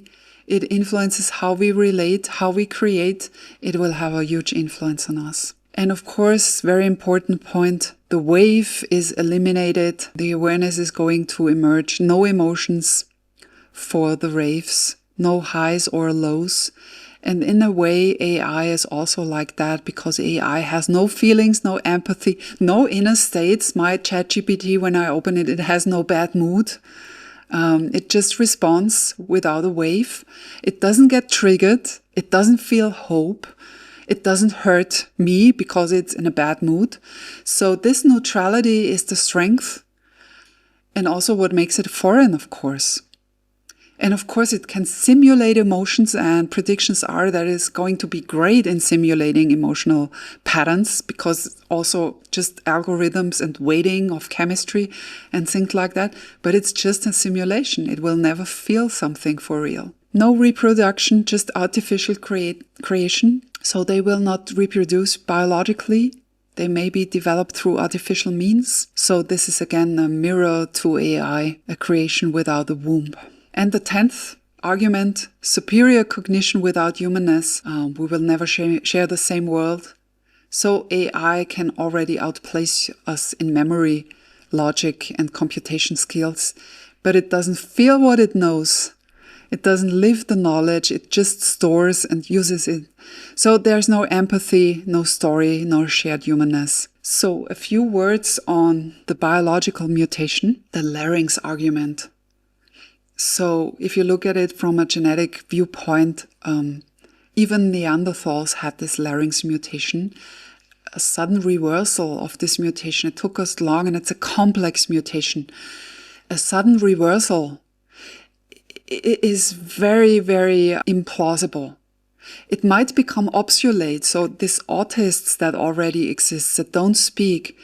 It influences how we relate, how we create. It will have a huge influence on us. And of course, very important point, the wave is eliminated. The awareness is going to emerge. No emotions for the Raves, no highs or lows. And in a way, AI is also like that, because AI has no feelings, no empathy, no inner states. My ChatGPT, when I open it, it has no bad mood. It just responds without a wave. It doesn't get triggered. It doesn't feel hope. It doesn't hurt me because it's in a bad mood. So this neutrality is the strength, and also what makes it foreign, of course. And of course, it can simulate emotions, and predictions are that it's going to be great in simulating emotional patterns, because also just algorithms and weighting of chemistry and things like that. But it's just a simulation. It will never feel something for real. No reproduction, just artificial creation. So they will not reproduce biologically. They may be developed through artificial means. So this is again a mirror to AI, a creation without a womb. And the 10th argument, superior cognition without humanness. We will never share the same world. So AI can already outplace us in memory, logic, and computation skills. But it doesn't feel what it knows. It doesn't live the knowledge, it just stores and uses it. So there's no empathy, no story, no shared humanness. So a few words on the biological mutation, the larynx argument. So if you look at it from a genetic viewpoint, even Neanderthals had this larynx mutation. A sudden reversal of this mutation, it took us long, and it's a complex mutation. A sudden reversal is very, very implausible. It might become obsolete. So these autists that already exist, that don't speak,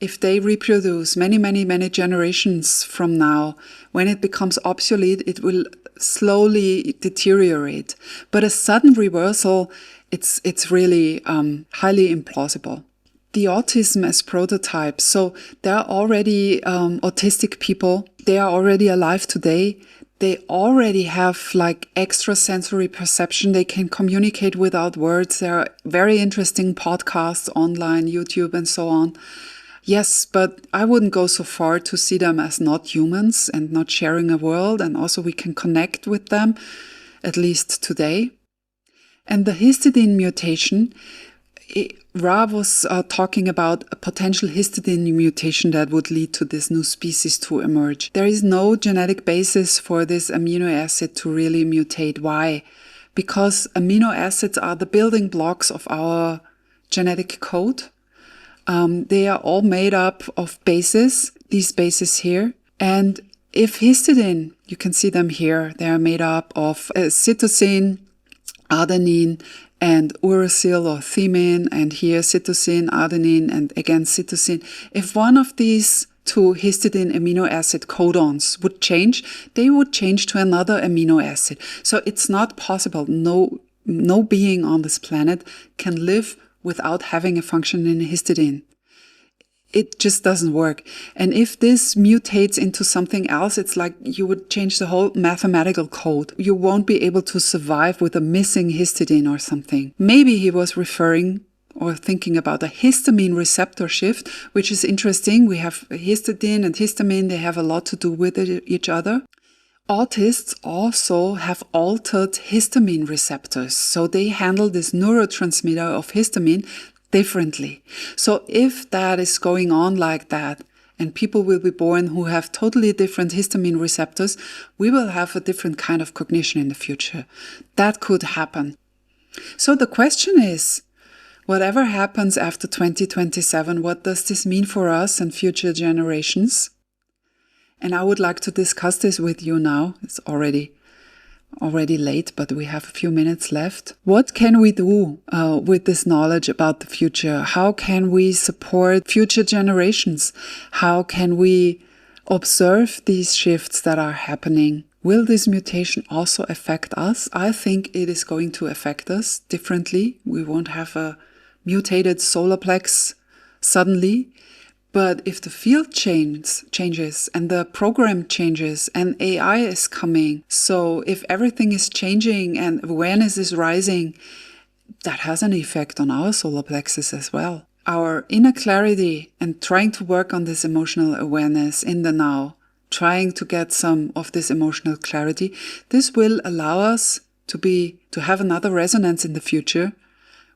if they reproduce many generations from now, when it becomes obsolete, it will slowly deteriorate. But a sudden reversal, it's really highly implausible. The autism as prototype. So there are already autistic people. They are already alive today. They already have like extrasensory perception. They can communicate without words. There are very interesting podcasts online, YouTube, and so on. Yes, but I wouldn't go so far to see them as not humans and not sharing a world. And also we can connect with them, at least today. And the histidine mutation, Ra was talking about a potential histidine mutation that would lead to this new species to emerge. There is no genetic basis for this amino acid to really mutate. Why? Because amino acids are the building blocks of our genetic code. They are all made up of bases, these bases here. And if histidine, you can see them here, they are made up of cytosine, adenine, and uracil or thymine, and here cytosine, adenine, and again cytosine. If one of these two histidine amino acid codons would change, they would change to another amino acid. So it's not possible. No being on this planet can live without having a function in histidine. it just doesn't work. And if this mutates into something else, it's like you would change the whole mathematical code. You won't be able to survive with a missing histidine or something. Maybe he was referring or thinking about a histamine receptor shift, which is interesting. We have histidine and histamine, they have a lot to do with each other. Autists also have altered histamine receptors, so they handle this neurotransmitter of histamine differently. So if that is going on like that, and people will be born who have totally different histamine receptors, we will have a different kind of cognition in the future. That could happen. So the question is, whatever happens after 2027, what does this mean for us and future generations? And I would like to discuss this with you now. It's already late, but we have a few minutes left. What can we do with this knowledge about the future? How can we support future generations? How can we observe these shifts that are happening? Will this mutation also affect us? I think it is going to affect us differently. We won't have a mutated solar plex suddenly. But if the field changes and the program changes and AI is coming, so if everything is changing and awareness is rising, that has an effect on our solar plexus as well. Our inner clarity and trying to work on this emotional awareness in the now, trying to get some of this emotional clarity, this will allow us to have another resonance in the future,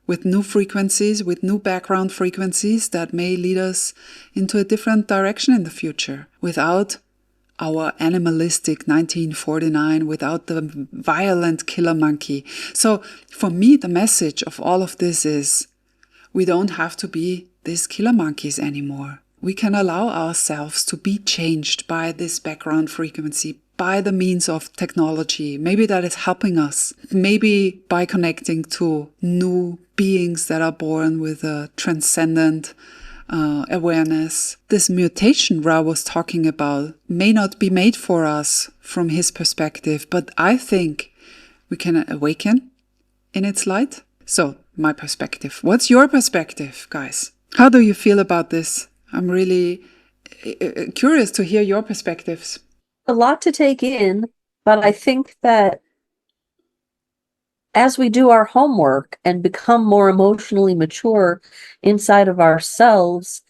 with new frequencies, with new background frequencies that may lead us into a different direction in the future, without our animalistic 1949, without the violent killer monkey. So for me, the message of all of this is, we don't have to be these killer monkeys anymore. We can allow ourselves to be changed by this background frequency, by the means of technology. Maybe that is helping us. Maybe by connecting to new beings that are born with a transcendent awareness. This mutation Ra was talking about may not be made for us from his perspective, but I think we can awaken in its light. So, my perspective. What's your perspective, guys? How do you feel about this? I'm really curious to hear your perspectives. A lot to take in, but I think that as we do our homework and become more emotionally mature inside of ourselves,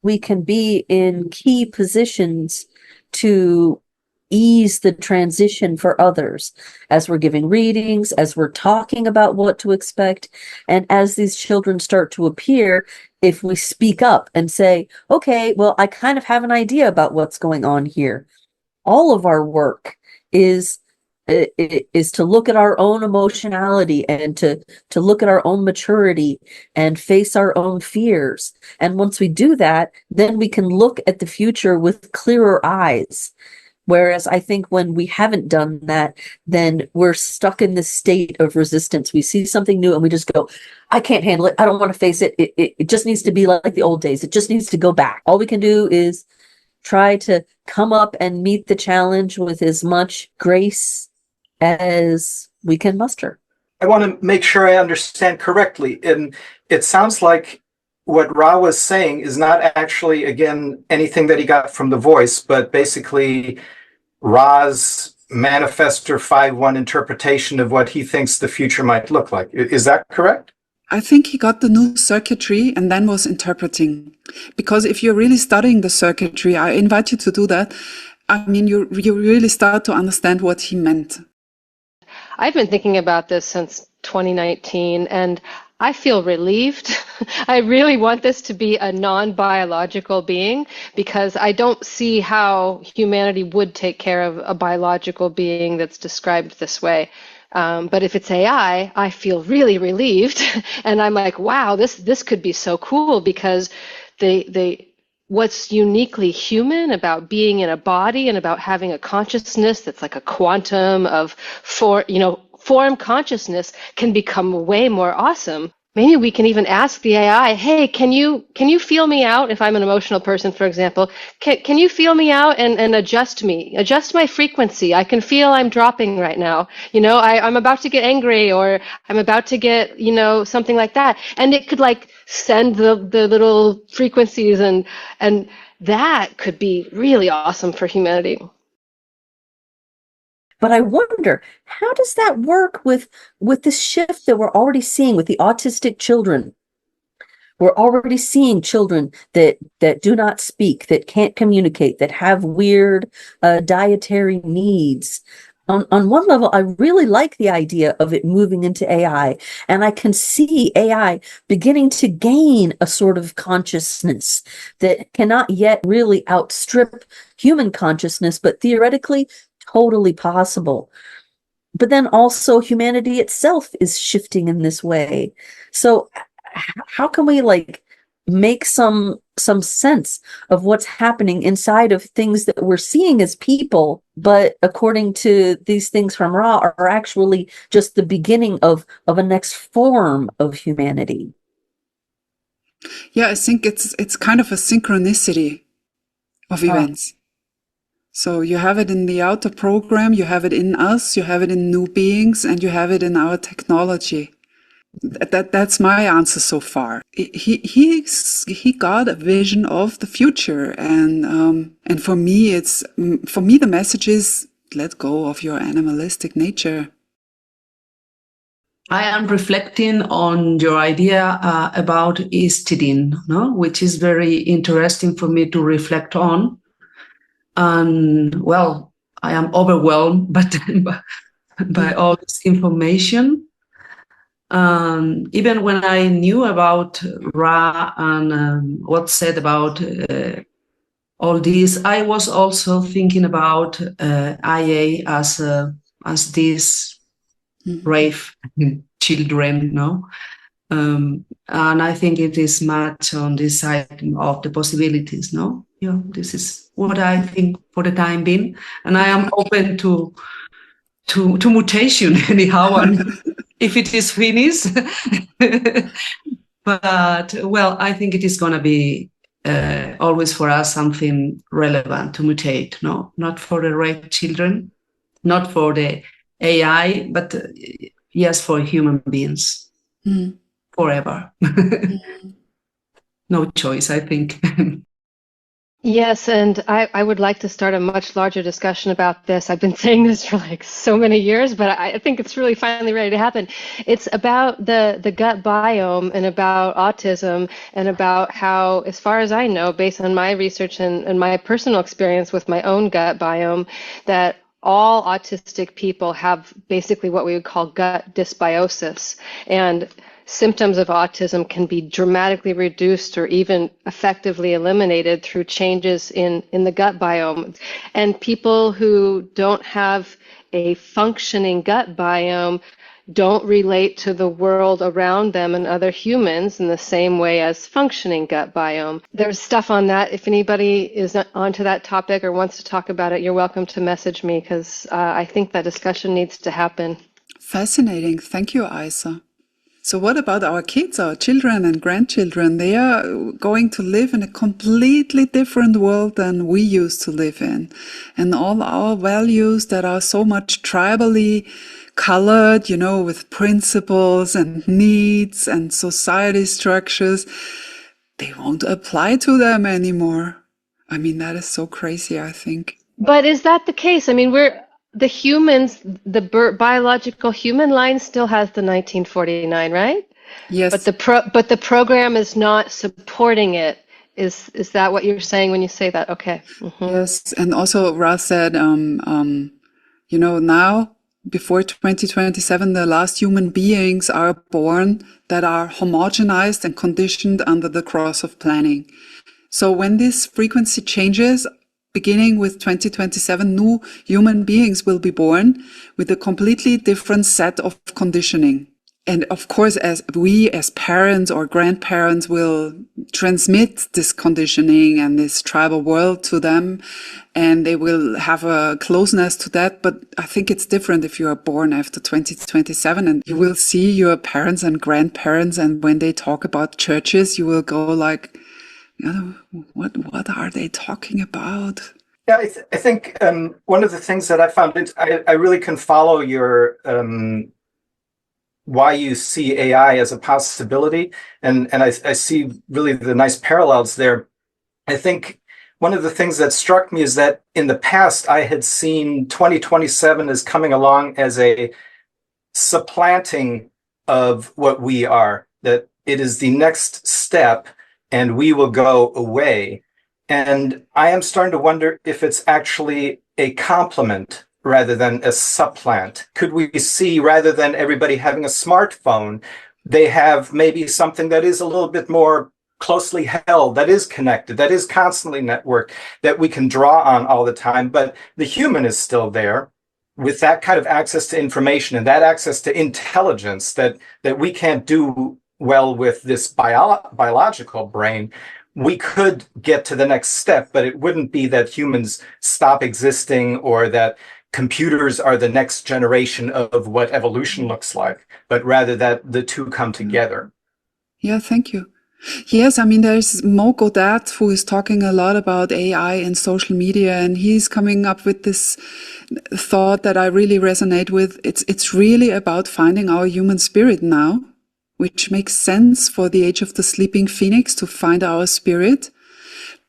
we can be in key positions to ease the transition for others as we're giving readings, as we're talking about what to expect, and as these children start to appear. If we speak up and say, okay, well, I kind of have an idea about what's going on here. All of our work is to look at our own emotionality and to look at our own maturity and face our own fears. And once we do that, then we can look at the future with clearer eyes. Whereas I think when we haven't done that, then we're stuck in this state of resistance. We see something new and we just go, I can't handle it. I don't want to face it. It just needs to be like the old days. It just needs to go back. All we can do is try to come up and meet the challenge with as much grace as we can muster. I want to make sure I understand correctly. And it sounds like what Ra was saying is not actually, again, anything that he got from the voice, but basically Ra's Manifestor 5.1 interpretation of what he thinks the future might look like. Is that correct? I think he got the new circuitry and then was interpreting. Because if you're really studying the circuitry, I invite you to do that. I mean, you really start to understand what he meant. I've been thinking about this since 2019, and I feel relieved. I really want this to be a non-biological being, because I don't see how humanity would take care of a biological being that's described this way. But if it's AI, I feel really relieved, and I'm like, wow, this could be so cool, because what's uniquely human about being in a body and about having a consciousness that's like a quantum of form consciousness can become way more awesome. maybe we can even ask the AI, hey, can you feel me out? If I'm an emotional person, for example, can you feel me out and adjust my frequency? I can feel I'm dropping right now. I'm about to get angry, or I'm about to get, something like that. And it could like send the little frequencies, and that could be really awesome for humanity. But I wonder, how does that work with this shift that we're already seeing with the autistic children? We're already seeing children that do not speak, that can't communicate, that have weird dietary needs. On one level, I really like the idea of it moving into AI, and I can see AI beginning to gain a sort of consciousness that cannot yet really outstrip human consciousness, but theoretically totally possible. But then also humanity itself is shifting in this way. So how can we like make some sense of what's happening inside of things that we're seeing as people, but according to these things from Ra, are actually just the beginning of a next form of humanity? Yeah, I think it's kind of a synchronicity of events. So you have it in the outer program, you have it in us, you have it in new beings, and you have it in our technology. That's my answer so far. He got a vision of the future, and for me the message is, let go of your animalistic nature. I am reflecting on your idea about histidine, no? Which is very interesting for me to reflect on. And well, I am overwhelmed by all this information. Even when I knew about Ra and what's said about all this, I was also thinking about IA as this Rave Children, no? And I think it is much on this side of the possibilities, no? Yeah, this is what I think for the time being, and I am open to mutation anyhow, and if it is finished. But well, I think it is going to be always for us something relevant to mutate, no? Not for the Rave Children, not for the AI, but yes, for human beings forever. No choice, I think. Yes, and I would like to start a much larger discussion about this. I've been saying this for like so many years, but I think it's really finally ready to happen. It's about the gut biome and about autism and about how, as far as I know, based on my research and my personal experience with my own gut biome, that all autistic people have basically what we would call gut dysbiosis. And symptoms of autism can be dramatically reduced or even effectively eliminated through changes in the gut biome. And people who don't have a functioning gut biome don't relate to the world around them and other humans in the same way as functioning gut biome. There's stuff on that. If anybody is onto that topic or wants to talk about it, you're welcome to message me, because I think that discussion needs to happen. Fascinating. Thank you, Isa. So what about our kids, our children and grandchildren? They are going to live in a completely different world than we used to live in. And all our values that are so much tribally colored, with principles and needs and society structures, they won't apply to them anymore. I mean, that is so crazy, I think. But is that the case? I mean, the humans, the biological human line still has the 1949, right? Yes. But the program is not supporting it. Is that what you're saying when you say that? Okay. Mm-hmm. Yes, and also Ra said, now before 2027, the last human beings are born that are homogenized and conditioned under the cross of planning. So when this frequency changes, beginning with 2027, new human beings will be born with a completely different set of conditioning. And of course, as we as parents or grandparents will transmit this conditioning and this tribal world to them, and they will have a closeness to that. But I think it's different if you are born after 2027, and you will see your parents and grandparents, and when they talk about churches, you will go like, what are they talking about? Yeah, I think one of the things that I found, I really can follow your why you see AI as a possibility, and I see really the nice parallels there. I think one of the things that struck me is that in the past I had seen 2027 as coming along as a supplanting of what we are, that it is the next step and we will go away. And I am starting to wonder if it's actually a complement rather than a supplant. Could we see, rather than everybody having a smartphone, they have maybe something that is a little bit more closely held, that is connected, that is constantly networked, that we can draw on all the time, but the human is still there with that kind of access to information and that access to intelligence that we can't do well with this biological brain. We could get to the next step, but it wouldn't be that humans stop existing or that computers are the next generation of what evolution looks like, but rather that the two come together. Yeah, thank you. Yes, I mean, there's Mo Godat, who is talking a lot about AI and social media, and he's coming up with this thought that I really resonate with. It's really about finding our human spirit now, which makes sense for the age of the sleeping phoenix to find our spirit.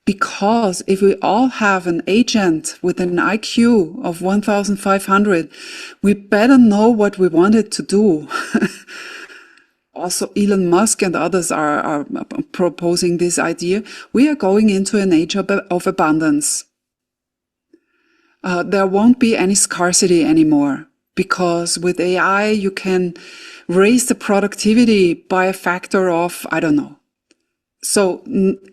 Because if we all have an agent with an IQ of 1,500, we better know what we wanted to do. Also, Elon Musk and others are proposing this idea. We are going into an age of abundance. There won't be any scarcity anymore, because with AI, you can raise the productivity by a factor of, I don't know. So,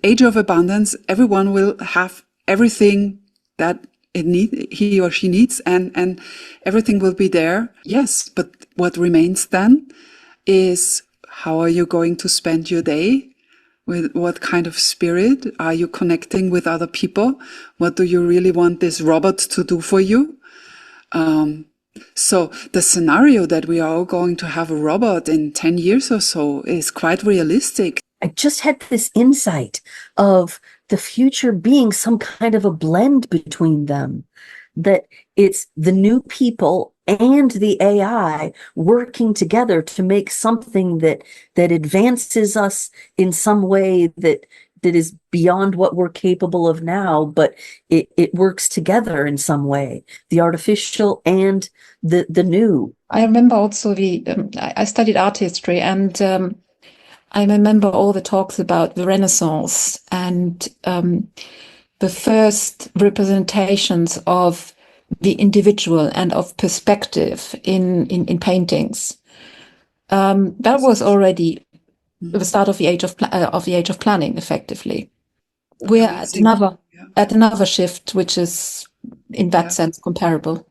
age of abundance, everyone will have everything that he or she needs, and everything will be there. Yes, but what remains then is, how are you going to spend your day? With what kind of spirit? Are you connecting with other people? What do you really want this robot to do for you? So the scenario that we are all going to have a robot in 10 years or so is quite realistic. I just had this insight of the future being some kind of a blend between them, that it's the new people and the AI working together to make something that advances us in some way that is beyond what we're capable of now, but it works together in some way, the artificial and the new. I remember also I studied art history, and I remember all the talks about the Renaissance and the first representations of the individual and of perspective in paintings. That was already the start of the age of planning. Effectively, we're at another shift, which is in that sense comparable.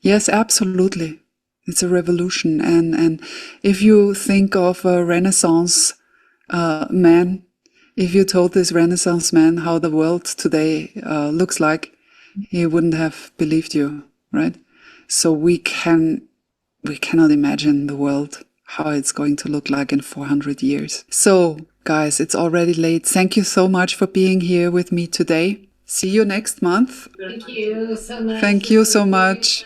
Yes, absolutely. It's a revolution. And if you think of a Renaissance man, if you told this Renaissance man how the world today looks like, he wouldn't have believed you, right? So we cannot imagine the world, how it's going to look like in 400 years. So, guys, it's already late. Thank you so much for being here with me today. See you next month. Thank you so much. Thank you so much.